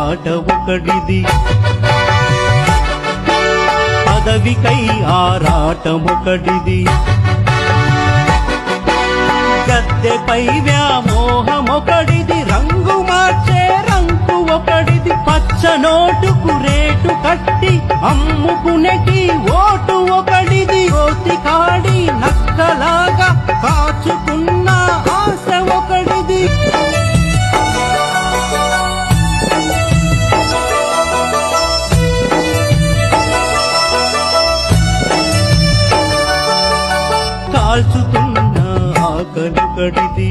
ఆట ఒకటిది, పదవికై ఆరాటమొకటిది, గద్దెపై వ్యామోహమొకటిది, రంగు మార్చే రంగు ఒకటిది, పచ్చ నోటుకు రేటు కట్టి అమ్ముకునేటి ఓటు ఒకటిది, కోతి కాడి నక్కలాగా కాచుకున్న ఆశ ఒకటిది. కాల్చుతున్న ఆకలొకటిది,